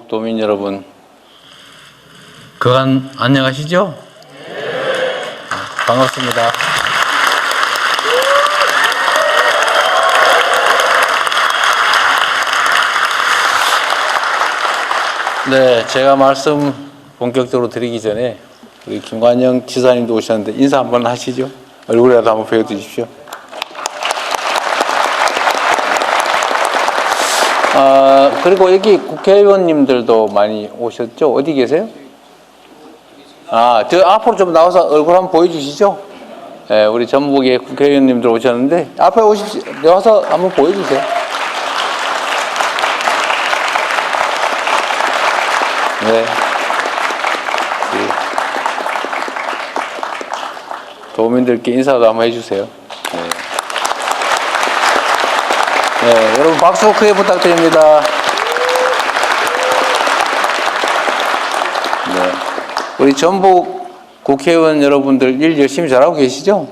도민 여러분, 그간 안녕하시죠? 반갑습니다. 네, 제가 말씀 본격적으로 드리기 전에 우리 김관영 지사님도 오셨는데 인사 한번 하시죠. 얼굴이라도 한번 보여주십시오. 그리고 여기 국회의원님들도 많이 오셨죠? 어디 계세요? 저 앞으로 좀 나와서 얼굴 한번 보여주시죠. 네, 우리 전북의 국회의원님들 오셨는데 앞에 오십시오. 나와서 한번 보여주세요. 네. 도민들께 인사도 한번 해주세요. 네, 여러분 박수 크게 부탁드립니다. 네, 우리 전북 국회의원 여러분들 일 열심히 잘하고 계시죠?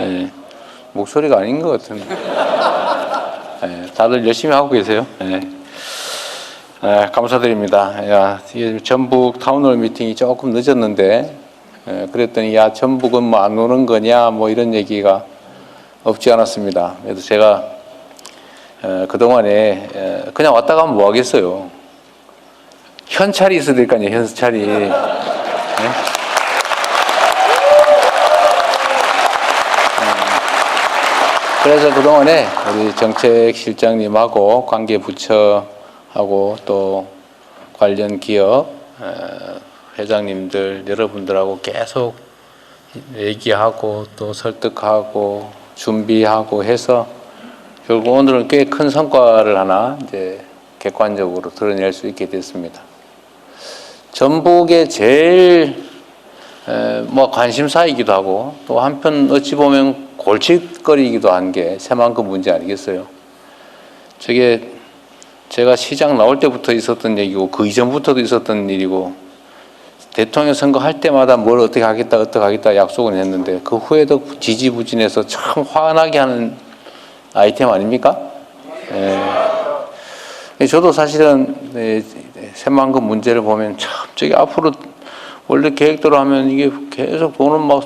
네, 목소리가 아닌 것 같은데. 네, 다들 열심히 하고 계세요. 네. 네, 감사드립니다. 야, 이게 전북 타운홀 미팅이 조금 늦었는데, 그랬더니 야 전북은 뭐 안 오는 거냐 뭐 이런 얘기가 없지 않았습니다. 그래서 제가 그동안에 그냥 왔다 가면 뭐 하겠어요. 현찰이 있어야 될 거 아니에요. 현찰이. 네? 그래서 그동안에 우리 정책실장님하고 관계부처하고 또 관련 기업 회장님들 여러분들하고 계속 얘기하고 또 설득하고 준비하고 해서 결국 오늘은 꽤 큰 성과를 하나 이제 객관적으로 드러낼 수 있게 됐습니다. 전북의 제일 뭐 관심사이기도 하고 또 한편 어찌 보면 골칫거리이기도 한 게 새만금 문제 아니겠어요? 저게 제가 시장 나올 때부터 있었던 얘기고 그 이전부터도 있었던 일이고 대통령 선거 할 때마다 뭘 어떻게 하겠다 약속은 했는데 그 후에도 지지부진해서 참 화나게 하는 아이템 아닙니까? 저도 사실은 새만금 문제를 보면 참 저기 앞으로 원래 계획대로 하면 이게 계속 돈은 막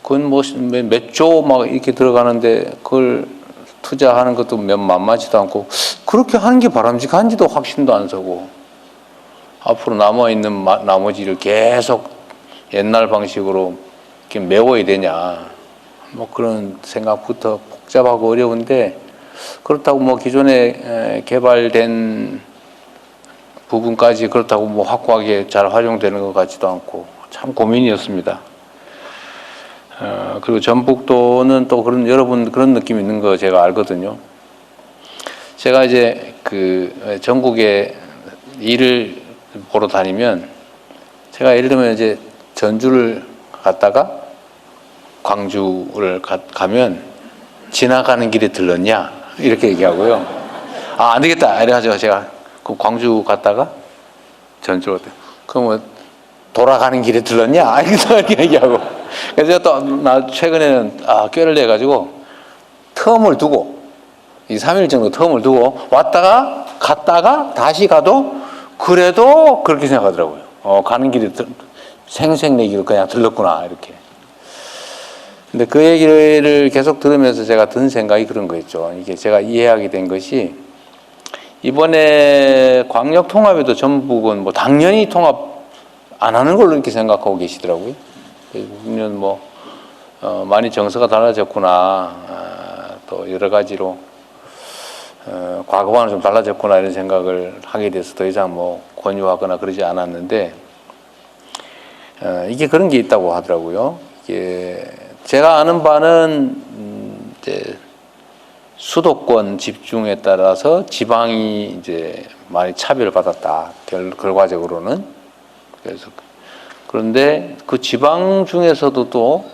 그건 뭐 몇 조 막 이렇게 들어가는데 그걸 투자하는 것도 만만치도 않고 그렇게 하는 게 바람직한지도 확신도 안 서고 앞으로 남아있는 나머지를 계속 옛날 방식으로 이렇게 메워야 되냐 뭐 그런 생각부터 복잡하고 어려운데 그렇다고 뭐 기존에 개발된 부분까지 그렇다고 뭐 확고하게 잘 활용되는 것 같지도 않고 참 고민이었습니다. 그리고 전북도는 또 그런 여러분 그런 느낌 있는 거 제가 알거든요. 제가 이제 그 전국에 일을 보러 다니면 제가 예를 들면 이제 전주를 갔다가 광주를 가면 지나가는 길에 들렀냐 이렇게 얘기하고요. 안 되겠다 이래가지고 제가 그 광주 갔다가 전주로 그러면 돌아가는 길에 들렀냐 이렇게 얘기하고 그래서 또 나 최근에는 꾀를 내가지고 텀을 두고 2, 3일 정도 텀을 두고 왔다가 갔다가 다시 가도 그래도 그렇게 생각하더라고요. 가는 길에 생색내기로 그냥 들렀구나 이렇게. 근데 그 얘기를 계속 들으면서 제가 든 생각이 그런 거였죠. 이게 제가 이해하게 된 것이 이번에 광역 통합에도 전북은 뭐 당연히 통합 안 하는 걸로 이렇게 생각하고 계시더라고요. 우리는 뭐 많이 정서가 달라졌구나, 또 여러 가지로 과거와는 좀 달라졌구나 이런 생각을 하게 돼서 더 이상 뭐 권유하거나 그러지 않았는데 이게 그런 게 있다고 하더라고요. 이게 제가 아는 바는 이제 수도권 집중에 따라서 지방이 이제 많이 차별받았다. 결과적으로는. 그래서 그런데 그 지방 중에서도 또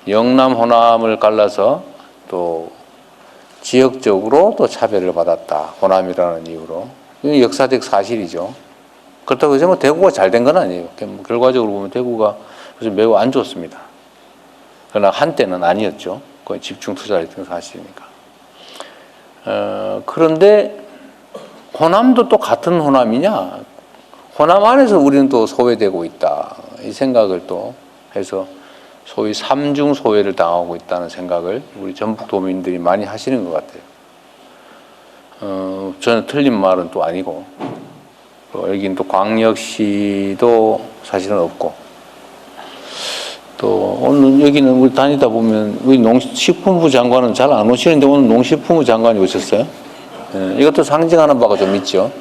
영남, 호남을 갈라서 또 지역적으로 또 차별을 받았다. 호남이라는 이유로. 이건 역사적 사실이죠. 그렇다고 해서 뭐 대구가 잘 된 건 아니에요. 결과적으로 보면 대구가 매우 안 좋습니다. 그러나 한때는 아니었죠. 거의 집중 투자를 했던 사실이니까. 그런데 호남도 또 같은 호남이냐? 호남 안에서 우리는 또 소외되고 있다. 이 생각을 또 해서 소위 삼중 소외를 당하고 있다는 생각을 우리 전북 도민들이 많이 하시는 것 같아요. 저는 틀린 말은 또 아니고, 여긴 또 광역시도 사실은 없고, 또 오늘 여기는 우리 다니다 보면 우리 농식품부 장관은 잘 안 오시는데 오늘 농식품부 장관이 오셨어요. 이것도 상징하는 바가 좀 있죠.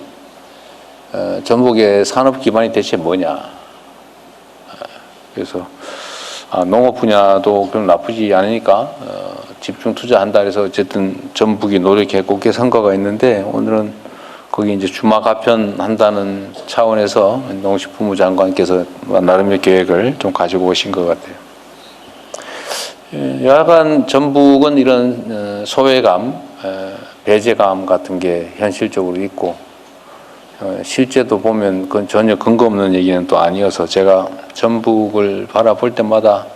전북의 산업 기반이 대체 뭐냐. 그래서 농업 분야도 그럼 나쁘지 않으니까 집중 투자한다 해서 어쨌든 전북이 노력했고 꽤 성과가 있는데, 오늘은 거기 이제 주마 가편한다는 차원에서 농식품부 장관께서 나름의 계획을 좀 가지고 오신 것 같아요. 여하간 전북은 이런 소외감, 배제감 같은 게 현실적으로 있고, 실제도 보면 그건 전혀 근거 없는 얘기는 또 아니어서 제가 전북을 바라볼 때마다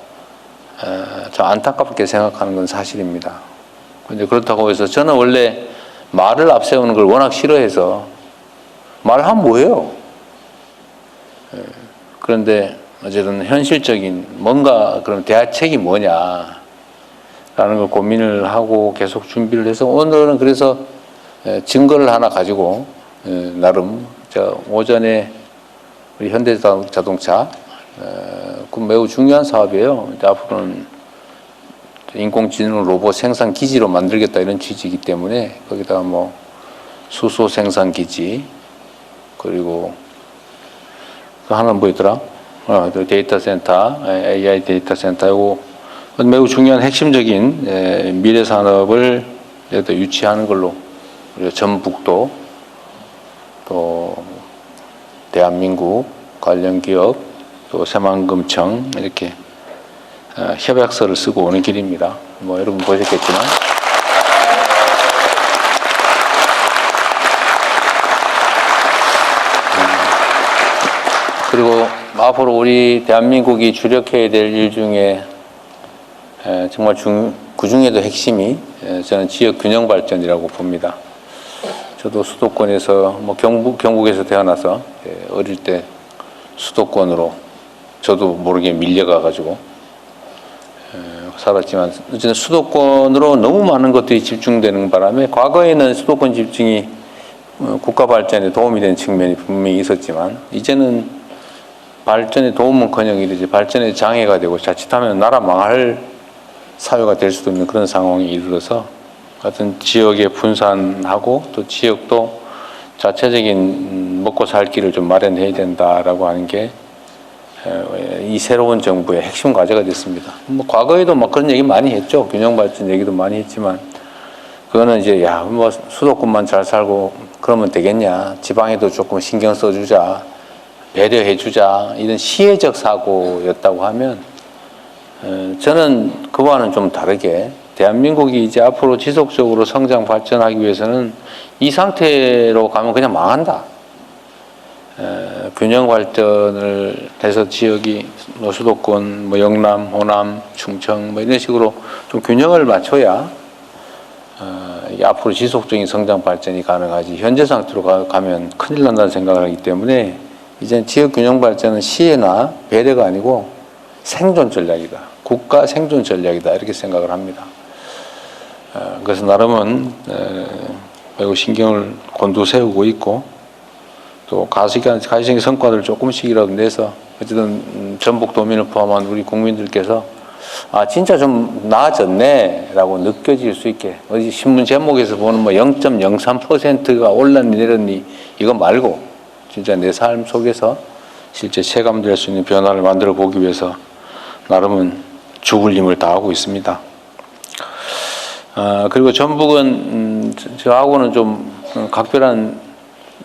좀 안타깝게 생각하는 건 사실입니다. 근데 그렇다고 해서 저는 원래 말을 앞세우는 걸 워낙 싫어해서 말하면 뭐예요? 그런데 어쨌든 현실적인 뭔가 그런 대화책이 뭐냐라는 걸 고민을 하고 계속 준비를 해서 오늘은 그래서 증거를 하나 가지고 나름 오전에 우리 현대자동차 그 매우 중요한 사업이에요. 이제 앞으로는 인공지능 로봇 생산 기지로 만들겠다 이런 취지이기 때문에 거기다가 뭐 수소 생산 기지, 그리고 또 하나는 뭐였더라? 데이터 센터, AI 데이터 센터, 이거 매우 중요한 핵심적인 미래 산업을 유치하는 걸로 우리가 전북도 또 대한민국 관련 기업 또 새만금청 이렇게 협약서를 쓰고 오는 길입니다. 뭐 여러분 보셨겠지만, 그리고 앞으로 우리 대한민국이 주력해야 될 일 중에 정말 그 중에도 핵심이 저는 지역 균형 발전이라고 봅니다. 저도 수도권에서 뭐 경북에서 태어나서 어릴 때 수도권으로 저도 모르게 밀려가 가지고 살았지만, 어쨌든 수도권으로 너무 많은 것들이 집중되는 바람에 과거에는 수도권 집중이 국가 발전에 도움이 되는 측면이 분명히 있었지만, 이제는 발전에 도움은커녕 이르지 발전에 장애가 되고 자칫하면 나라 망할 사회가 될 수도 있는 그런 상황에 이르러서 같은 지역에 분산하고 또 지역도 자체적인 먹고 살 길을 좀 마련해야 된다라고 하는 게 이 새로운 정부의 핵심 과제가 됐습니다. 뭐 과거에도 뭐 그런 얘기 많이 했죠. 균형 발전 얘기도 많이 했지만, 그거는 이제 뭐 수도권만 잘 살고 그러면 되겠냐, 지방에도 조금 신경 써주자, 배려해주자, 이런 시혜적 사고였다고 하면, 저는 그와는 좀 다르게 대한민국이 이제 앞으로 지속적으로 성장 발전하기 위해서는 이 상태로 가면 그냥 망한다. 균형 발전을 해서 지역이 뭐 수도권, 뭐 영남, 호남, 충청 뭐 이런 식으로 좀 균형을 맞춰야 이게 앞으로 지속적인 성장 발전이 가능하지, 현재 상태로 가면 큰일 난다는 생각을 하기 때문에 이제 지역 균형 발전은 시혜나 배려가 아니고 생존 전략이다. 국가 생존 전략이다. 이렇게 생각을 합니다. 그래서 나름은 매우 신경을 곤두세우고 있고, 또 가시적인 성과를 조금씩이라도 내서 어쨌든 전북 도민을 포함한 우리 국민들께서 진짜 좀 나아졌네 라고 느껴질 수 있게, 어디 신문 제목에서 보는 뭐 0.03%가 올랐니 내렸니 이거 말고 진짜 내 삶 속에서 실제 체감될 수 있는 변화를 만들어 보기 위해서 나름은 죽을 힘을 다하고 있습니다. 그리고 전북은 저하고는 좀 각별한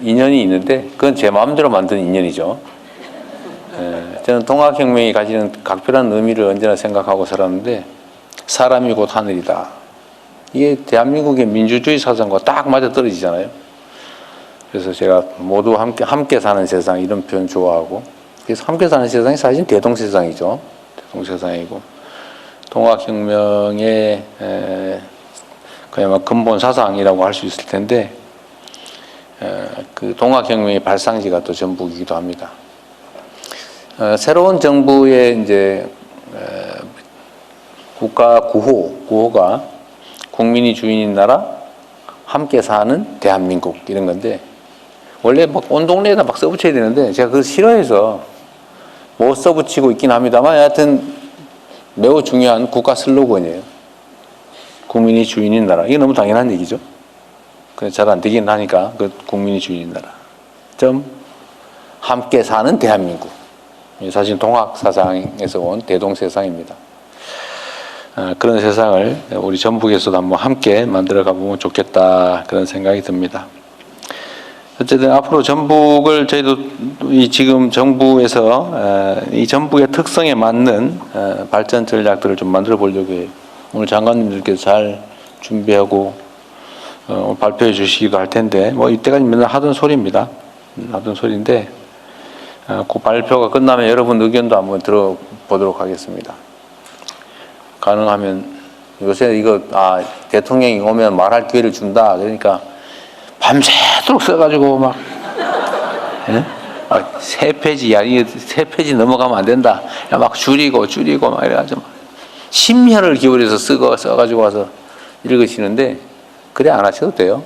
인연이 있는데, 그건 제 마음대로 만든 인연이죠. 저는 동학혁명이 가지는 각별한 의미를 언제나 생각하고 살았는데, 사람이 곧 하늘이다. 이게 대한민국의 민주주의 사상과 딱 맞아 떨어지잖아요. 그래서 제가 모두 함께 사는 세상 이런 표현 좋아하고, 그래서 함께 사는 세상이 사실 대동세상이죠. 대동세상이고, 동학혁명의 그야말로 근본 사상이라고 할 수 있을 텐데, 그 동학혁명의 발상지가 또 전북이기도 합니다. 새로운 정부의 이제 국가 구호가 국민이 주인인 나라, 함께 사는 대한민국 이런 건데, 원래 막 온 동네에다 막 써붙여야 되는데 제가 그걸 싫어해서 못 써붙이고 있긴 합니다만, 하여튼 매우 중요한 국가 슬로건이에요. 국민이 주인인 나라. 이게 너무 당연한 얘기죠. 그래서 잘 안 되긴 하니까 그 국민이 주인인 나라. 함께 사는 대한민국. 사실 동학 사상에서 온 대동세상입니다. 그런 세상을 우리 전북에서도 한번 함께 만들어 가보면 좋겠다, 그런 생각이 듭니다. 어쨌든 앞으로 전북을 저희도 이 지금 정부에서 이 전북의 특성에 맞는 발전 전략들을 좀 만들어 보려고 해요. 오늘 장관님들께서 잘 준비하고 발표해 주시기도 할 텐데, 뭐 이때까지 맨날 하던 소리입니다. 하던 소리인데, 그 발표가 끝나면 여러분 의견도 한번 들어보도록 하겠습니다. 가능하면 요새 이거 대통령이 오면 말할 기회를 준다 그러니까 밤새도록 써가지고 막, 예? 3페이지, 이게 3페이지 넘어가면 안 된다. 막 줄이고 막 이래가지고 심혈을 기울여서 써가지고 와서 읽으시는데, 그래 안 하셔도 돼요.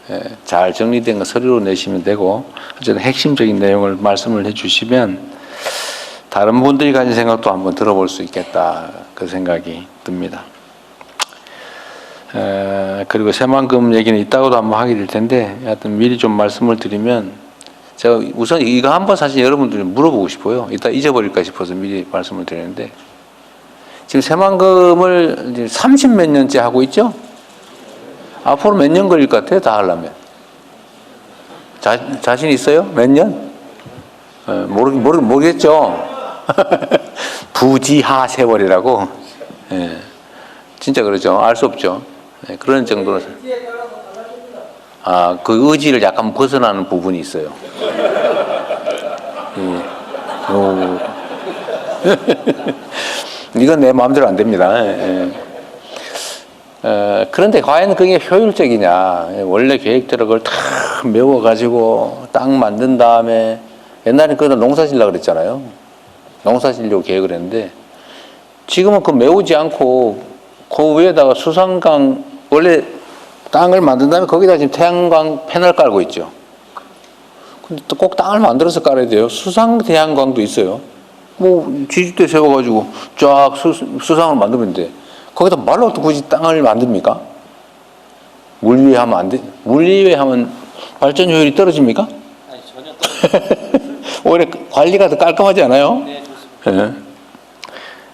예, 잘 정리된 거 서류로 내시면 되고, 어쨌든 핵심적인 내용을 말씀을 해주시면 다른 분들이 가진 생각도 한번 들어볼 수 있겠다, 그 생각이 듭니다. 그리고 새만금 얘기는 이따가도 한번 하게 될 텐데, 하여튼 미리 좀 말씀을 드리면, 제가 우선 이거 한번 사실 여러분들 물어보고 싶어요. 이따 잊어버릴까 싶어서 미리 말씀을 드리는데, 지금 새만금을 이제 30몇 년째 하고 있죠? 앞으로 몇 년 걸릴 것 같아요? 다 하려면. 자신 있어요? 몇 년? 모르겠죠? 부지하 세월이라고. 예, 진짜 그러죠. 알 수 없죠. 예, 그런 정도로. 그 의지를 약간 벗어나는 부분이 있어요. 이건 내 마음대로 안 됩니다. 예. 그런데 과연 그게 효율적이냐. 원래 계획대로 그걸 다 메워가지고 땅 만든 다음에, 옛날에 그걸 농사 지으려고 그랬잖아요. 농사 지으려고 계획을 했는데, 지금은 그 메우지 않고 그 위에다가 수상강, 원래 땅을 만든 다음에 거기다 지금 태양광 패널 깔고 있죠. 근데 또 꼭 땅을 만들어서 깔아야 돼요. 수상 태양광도 있어요. 뭐 지주대 세워가지고 쫙 수상을 만들면 돼. 거기다 말로 또 굳이 땅을 만듭니까? 물 위에 하면 안 돼? 물 위에 하면 발전 효율이 떨어집니까? 아니, 전혀 떨어집니다. 오히려 관리가 더 깔끔하지 않아요? 네, 좋습니다. 예.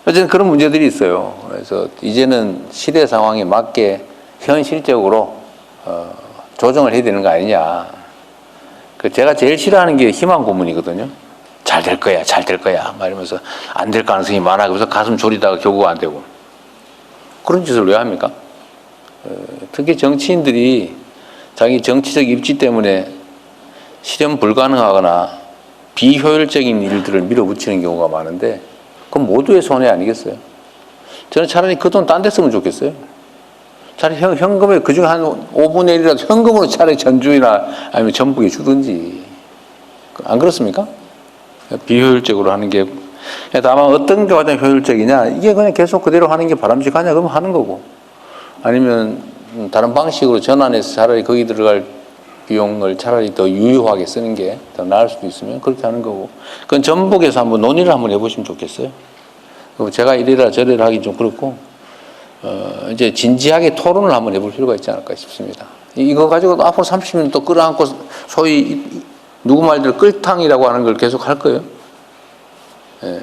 어쨌든 그런 문제들이 있어요. 그래서 이제는 시대 상황에 맞게 현실적으로 조정을 해야 되는 거 아니냐. 제가 제일 싫어하는 게 희망 고문이거든요. 잘 될 거야, 잘 될 거야 말하면서 안 될 가능성이 많아. 그래서 가슴 졸이다가 결국 안 되고. 그런 짓을 왜 합니까? 특히 정치인들이 자기 정치적 입지 때문에 실현 불가능하거나 비효율적인 일들을 밀어붙이는 경우가 많은데, 그건 모두의 손해 아니겠어요? 저는 차라리 그 돈 딴 데 쓰면 좋겠어요. 차라리 현금에 그중에 한 5분의 1이라도 현금으로 차라리 전주나 아니면 전북에 주든지. 안 그렇습니까? 비효율적으로 하는 게, 다만 어떤 게 가장 효율적이냐, 이게 그냥 계속 그대로 하는 게 바람직하냐, 그러면 하는 거고, 아니면 다른 방식으로 전환해서 차라리 거기 들어갈 비용을 차라리 더 유효하게 쓰는 게 더 나을 수도 있으면 그렇게 하는 거고, 그건 전북에서 한번 논의를 한번 해보시면 좋겠어요. 제가 이래라 저래라 하기 좀 그렇고, 이제 진지하게 토론을 한번 해볼 필요가 있지 않을까 싶습니다. 이거 가지고 앞으로 30년 또 끌어안고 소위 누구 말대로 끌탕이라고 하는 걸 계속 할 거예요. 예,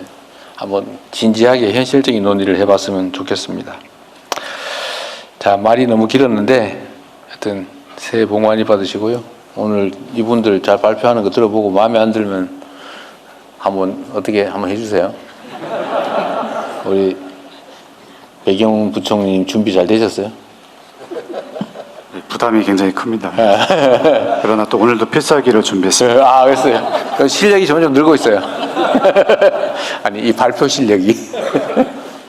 한번 진지하게 현실적인 논의를 해봤으면 좋겠습니다. 자, 말이 너무 길었는데 하여튼 새해 복 많이 받으시고요. 오늘 이분들 잘 발표하는 거 들어보고 마음에 안 들면 한번 어떻게 한번 해주세요. 우리 배경 부총리님 준비 잘 되셨어요? 부담이 굉장히 큽니다. 그러나 또 오늘도 필살기를 준비했습니다. 그랬어요. 실력이 점점 늘고 있어요. 아니, 이 발표 실력이.